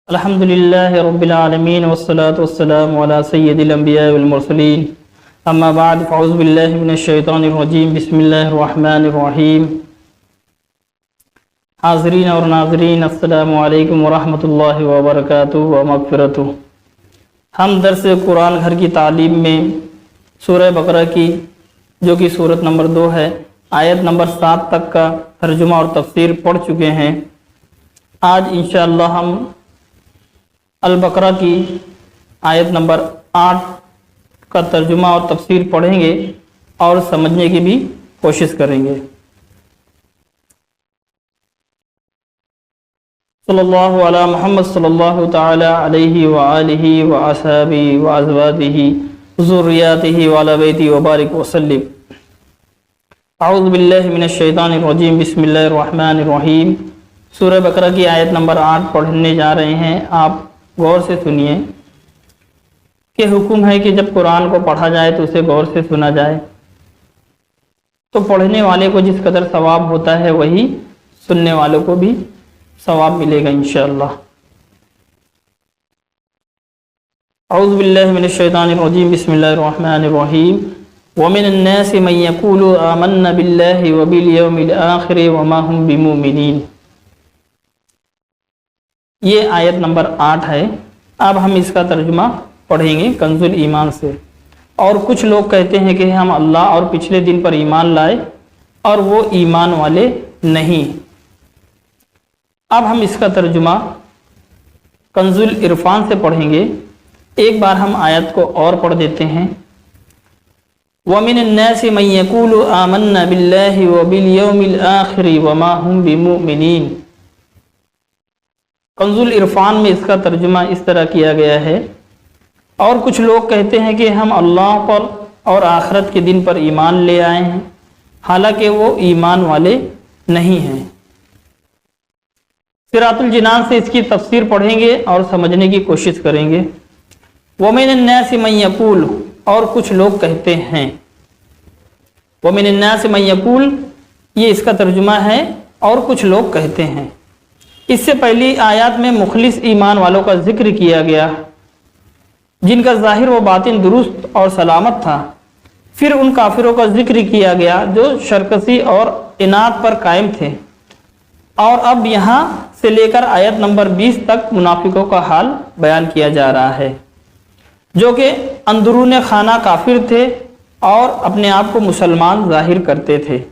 الحمد للہ رب العالمین والصلاة والسلام علی سید الانبیاء والمرسلین اما بعد فاعوذ باللہ من الشیطان الرجیم بسم اللہ الرحمن الرحیم۔ حاضرین اور ناظرین السلام علیکم ورحمۃ اللہ وبرکاتہ و مغفرتہ۔ ہم درس قرآن گھر کی تعلیم میں سورہ بقرہ کی جو کہ سورت نمبر 2 ہے، آیت نمبر 7 تک کا ترجمہ اور تفسیر پڑھ چکے ہیں۔ آج انشاءاللہ ہم البقرہ کی آیت نمبر 8 کا ترجمہ اور تفسیر پڑھیں گے اور سمجھنے کی بھی کوشش کریں گے۔ صلی اللہ علی محمد صلی اللہ تعالی علیہ وآلہ وآصحابہ وازواجہ ذریاتہ وعلی بیتہ وبارک وسلم۔ اعوذ باللہ من الشیطان الرجیم بسم اللہ الرحمن الرحیم۔ سورہ بقرہ کی آیت نمبر 8 پڑھنے جا رہے ہیں۔ آپ غور سے سنیے کہ حکم ہے کہ جب قرآن کو پڑھا جائے تو اسے غور سے سنا جائے، تو پڑھنے والے کو جس قدر ثواب ہوتا ہے وہی سننے والوں کو بھی ثواب ملے گا انشاءاللہ۔ اعوذ باللہ من الشیطان الرجیم بسم اللہ الرحمن الرحیم۔ ومن الناس من يقول آمنا باللہ وبالیوم الآخر وما هم بمؤمنین۔ یہ آیت نمبر 8 ہے۔ اب ہم اس کا ترجمہ پڑھیں گے کنز ایمان سے۔ اور کچھ لوگ کہتے ہیں کہ ہم اللہ اور پچھلے دن پر ایمان لائے اور وہ ایمان والے نہیں۔ اب ہم اس کا ترجمہ کنز العرفان سے پڑھیں گے۔ ایک بار ہم آیت کو اور پڑھ دیتے ہیں۔ وَمِنَ النَّاسِ مَن يَقُولُ آمَنَّا بِاللَّهِ وَبِالْيَوْمِ الْآخِرِ وَمَا هُمْ بِمُؤْمِنِينَ۔ کنز العرفان میں اس کا ترجمہ اس طرح کیا گیا ہے، اور کچھ لوگ کہتے ہیں کہ ہم اللہ پر اور آخرت کے دن پر ایمان لے آئے ہیں، حالانکہ وہ ایمان والے نہیں ہیں۔ صراط الجنان سے اس کی تفسیر پڑھیں گے اور سمجھنے کی کوشش کریں گے۔ وَمِنَ النَّاسِ مَن يَقُولُ، اور کچھ لوگ کہتے ہیں۔ وَمِنَ النَّاسِ مَن يَقُولُ، یہ اس کا ترجمہ ہے اور کچھ لوگ کہتے ہیں۔ اس سے پہلی آیات میں مخلص ایمان والوں کا ذکر کیا گیا جن کا ظاہر و باطن درست اور سلامت تھا۔ پھر ان کافروں کا ذکر کیا گیا جو شرکسی اور عناد پر قائم تھے، اور اب یہاں سے لے کر آیت نمبر 20 تک منافقوں کا حال بیان کیا جا رہا ہے، جو کہ اندرون خانہ کافر تھے اور اپنے آپ کو مسلمان ظاہر کرتے تھے۔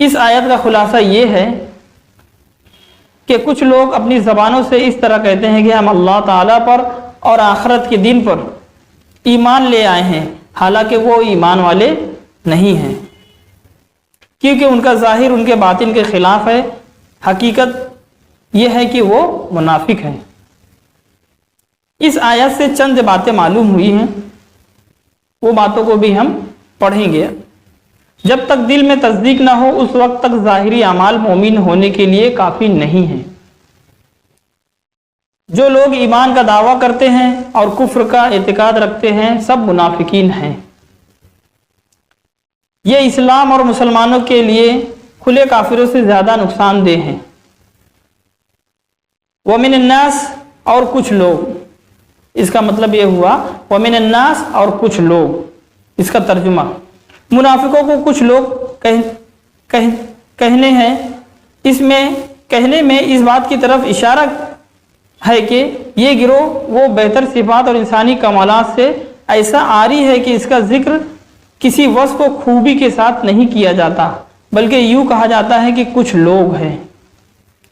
اس آیت کا خلاصہ یہ ہے کہ کچھ لوگ اپنی زبانوں سے اس طرح کہتے ہیں کہ ہم اللہ تعالیٰ پر اور آخرت کے دن پر ایمان لے آئے ہیں، حالانکہ وہ ایمان والے نہیں ہیں، کیونکہ ان کا ظاہر ان کے باطن کے خلاف ہے۔ حقیقت یہ ہے کہ وہ منافق ہیں۔ اس آیت سے چند باتیں معلوم ہوئی ہیں، وہ باتوں کو بھی ہم پڑھیں گے۔ جب تک دل میں تصدیق نہ ہو اس وقت تک ظاہری اعمال مومن ہونے کے لیے کافی نہیں ہیں۔ جو لوگ ایمان کا دعویٰ کرتے ہیں اور کفر کا اعتقاد رکھتے ہیں سب منافقین ہیں۔ یہ اسلام اور مسلمانوں کے لیے کھلے کافروں سے زیادہ نقصان دہ ہیں۔ وَمِنَ النَّاسِ، اور کچھ لوگ، اس کا مطلب یہ ہوا وَمِنَ النَّاسِ، اور کچھ لوگ۔ اس کا ترجمہ منافقوں کو کچھ لوگ کہنے ہیں۔ اس میں کہنے میں اس بات کی طرف اشارہ ہے کہ یہ گروہ وہ بہتر صفات اور انسانی کمالات سے ایسا عاری ہے کہ اس کا ذکر کسی وصف و خوبی کے ساتھ نہیں کیا جاتا، بلکہ یوں کہا جاتا ہے کہ کچھ لوگ ہیں۔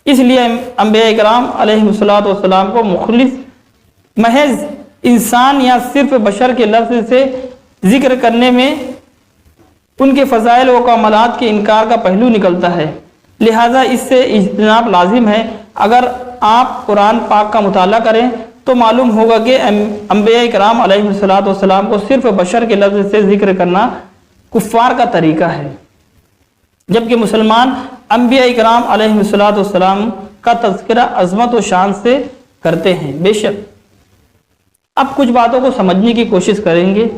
اس لیے انبیاء کرام علیہ الصلوۃ والسلام کو مخلص محض انسان یا صرف بشر کے لفظ سے ذکر کرنے میں ان کے فضائل و کمالات کے انکار کا پہلو نکلتا ہے، لہٰذا اس سے اجتناب لازم ہے۔ اگر آپ قرآن پاک کا مطالعہ کریں تو معلوم ہوگا کہ انبیاء کرام علیہ الصلوۃ والسلام کو صرف بشر کے لفظ سے ذکر کرنا کفار کا طریقہ ہے، جبکہ مسلمان انبیاء کرام علیہ الصلوۃ والسلام کا تذکرہ عظمت و شان سے کرتے ہیں۔ بے شک اب کچھ باتوں کو سمجھنے کی کوشش کریں گے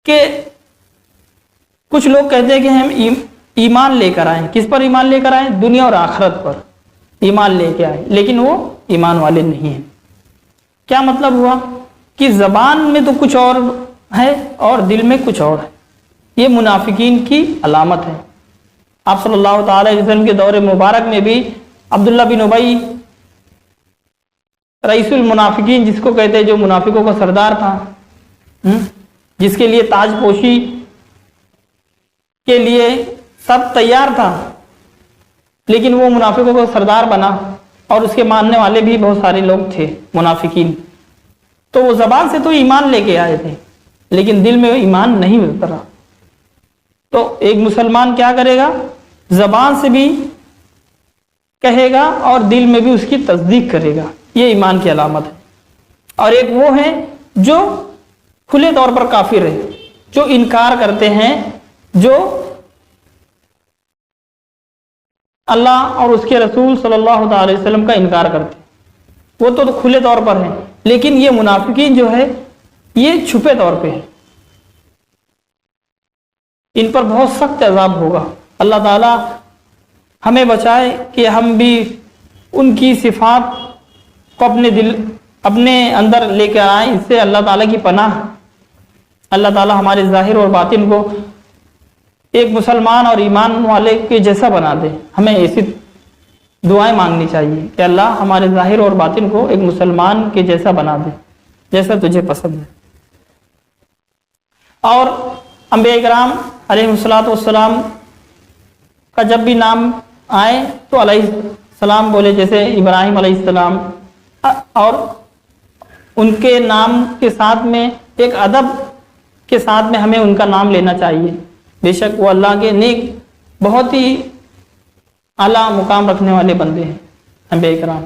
کہ کچھ لوگ کہتے ہیں کہ ہم ایمان لے کر آئیں. کس پر ایمان لے کر آئیں؟ دنیا اور آخرت پر ایمان لے کے آئے، لیکن وہ ایمان والے نہیں ہیں. کیا مطلب ہوا کہ زبان میں تو کچھ اور ہے اور دل میں کچھ اور ہے. یہ منافقین کی علامت ہے. آپ صلی اللہ تعالی علیہ وسلم کے دور مبارک میں بھی عبداللہ بن ابی رئیس المنافقین جس کو کہتے ہیں، جو منافقوں کا سردار تھا، جس کے لیے تاج پوشی کے لیے سب تیار تھا، لیکن وہ منافقوں کا سردار بنا اور اس کے ماننے والے بھی بہت سارے لوگ تھے منافقین. تو وہ زبان سے تو ایمان لے کے آئے تھے لیکن دل میں ایمان نہیں اترا. تو ایک مسلمان کیا کرے گا؟ زبان سے بھی کہے گا اور دل میں بھی اس کی تصدیق کرے گا. یہ ایمان کی علامت ہے. اور ایک وہ ہے جو کھلے طور پر کافر ہے، جو انکار کرتے ہیں، جو اللہ اور اس کے رسول صلی اللہ علیہ وسلم کا انکار کرتے ہیں. وہ تو کھلے طور پر ہیں، لیکن یہ منافقین جو ہے یہ چھپے طور پہ ہے. ان پر بہت سخت عذاب ہوگا. اللہ تعالی ہمیں بچائے کہ ہم بھی ان کی صفات کو اپنے اندر لے کے آئیں. اس سے اللہ تعالیٰ کی پناہ. اللہ تعالیٰ ہمارے ظاہر اور باطن کو ایک مسلمان اور ایمان والے کے جیسا بنا دے. ہمیں ایسی دعائیں مانگنی چاہیے کہ اللہ ہمارے ظاہر اور باطن کو ایک مسلمان کے جیسا بنا دے، جیسا تجھے پسند ہے. اور انبیاء کرام علیہ السلام کا جب بھی نام آئے تو علیہ السلام بولے، جیسے ابراہیم علیہ السلام. اور ان کے نام کے ساتھ میں ایک ادب کے ساتھ میں ہمیں ان کا نام لینا چاہیے. بے شک وہ اللہ کے نیک بہت ہی اعلیٰ مقام رکھنے والے بندے ہیں انبیاء کرام.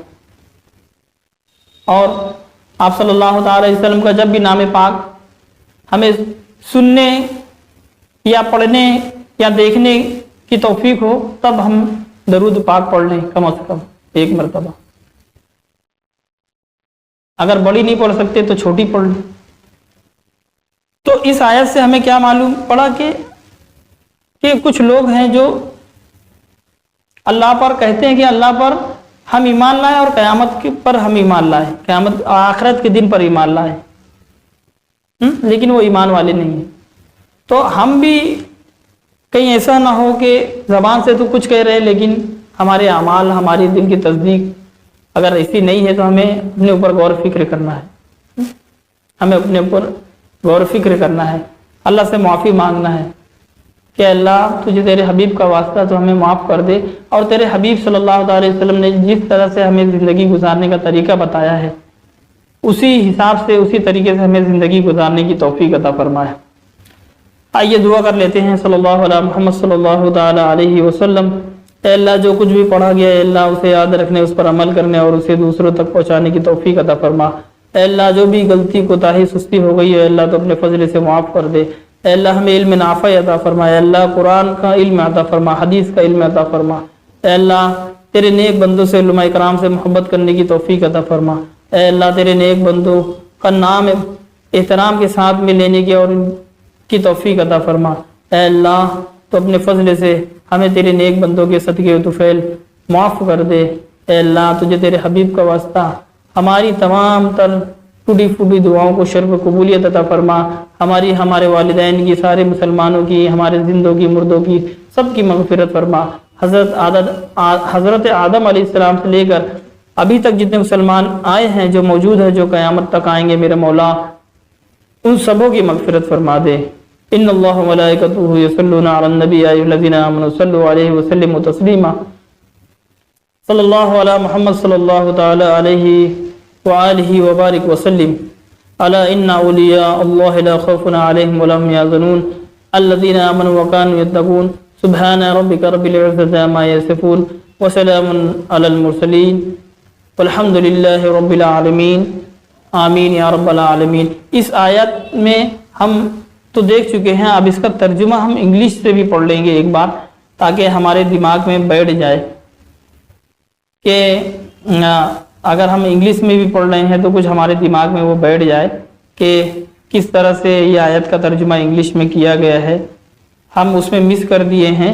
اور آپ صلی اللہ تعالی علیہ وسلم کا جب بھی نام پاک ہمیں سننے یا پڑھنے یا دیکھنے کی توفیق ہو تب ہم درود پاک پڑھ لیں کم از کم ایک مرتبہ. اگر بڑی نہیں پڑھ سکتے تو چھوٹی پڑھ لیں. تو اس آیت سے ہمیں کیا معلوم پڑا کہ کچھ لوگ ہیں جو اللہ پر کہتے ہیں کہ اللہ پر ہم ایمان لائے اور قیامت پر ہم ایمان لائے، قیامت آخرت کے دن پر ایمان لائے، لیکن وہ ایمان والے نہیں ہیں. تو ہم بھی کہیں ایسا نہ ہو کہ زبان سے تو کچھ کہہ رہے لیکن ہمارے اعمال، ہماری دل کی تصدیق اگر ایسی نہیں ہے تو ہمیں اپنے اوپر غور فکر کرنا ہے. ہمیں اپنے اوپر غور فکر کرنا ہے، اللہ سے معافی مانگنا ہے کہ اللہ تجھے تیرے حبیب کا واسطہ تو ہمیں معاف کر دے، اور تیرے حبیب صلی اللہ علیہ وسلم نے جس طرح سے ہمیں زندگی گزارنے کا طریقہ بتایا ہے اسی حساب سے، اسی طریقے سے ہمیں زندگی گزارنے کی توفیق عطا فرمائے. آئیے دعا کر لیتے ہیں. صلی اللہ علیہ محمد صلی اللہ تعالی علیہ وسلم. اے اللہ جو کچھ بھی پڑھا گیا ہے اللہ اسے یاد رکھنے، اس پر عمل کرنے اور اسے دوسروں تک پہنچانے کی توفیق عطا فرما. اے اللہ جو بھی غلطی کوتاہی سستی ہو گئی ہے اللہ تو اپنے فضل سے معاف کر دے. اے اللہ ہمیں علم نافع عطا فرما. اے اللہ قرآن کا علم عطا فرما، حدیث کا علم عطا فرما. اے اللہ تیرے نیک بندوں سے علماء کرام سے محبت کرنے کی توفیق عطا فرما. اے اللہ تیرے نیک بندوں کا نام احترام کے ساتھ میں لینے کی اور ان کی توفیق عطا فرما. اے اللہ تو اپنے فضل سے ہمیں تیرے نیک بندوں کے صدقے و طفیل معاف کر دے. اے اللہ تجھے تیرے حبیب کا واسطہ ہماری تمام تر ٹوٹی پھوٹی دعاؤں کو شرف و قبولیت عطا فرما. ہمارے والدین کی، سارے مسلمانوں کی، ہمارے زندوں کی، مردوں کی، سب کی مغفرت فرما. حضرت آدم علیہ السلام سے لے کر ابھی تک جتنے مسلمان آئے ہیں، جو موجود ہیں، جو قیامت تک آئیں گے، میرے مولا ان سبوں کی مغفرت فرما دے. ان اللہ و ملائکتہ یصلون علی النبی یا ایھا الذین آمنوا صلوا علیہ وسلموا تسلیما. صلی اللہ علی محمد صلی اللہ تعالی علیہ وآلہ وبارک وسلم. الا ان اولیاء اللہ لا خوف علیہم ولا هم یحزنون الذین آمنوا وکانوا یتقون. سبحان ربک رب العزۃ عما یصفون وسلام علی المرسلین والحمد للہ رب العالمین. آمین یا رب العالمین. اس آیت میں ہم تو دیکھ چکے ہیں، اب اس کا ترجمہ ہم انگلش سے بھی پڑھ لیں گے ایک بار تاکہ ہمارے دماغ میں بیٹھ جائے کہ اگر ہم انگلش میں بھی پڑھ رہے ہیں تو کچھ ہمارے دماغ میں وہ بیٹھ جائے کہ کس طرح سے یہ آیت کا ترجمہ انگلش میں کیا گیا ہے. ہم اس میں مس کر دیے ہیں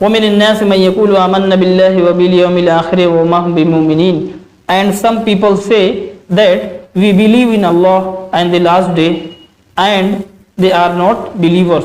وَمِنَ النَّاسِ مَن يَقُولُ آمَنَّا بِاللَّهِ وَبِالْيَوْمِ الْآخِرِ وَمَا هُم بِمُؤْمِنِينَ, and some people say that we believe in Allah and the last day and they are not believers.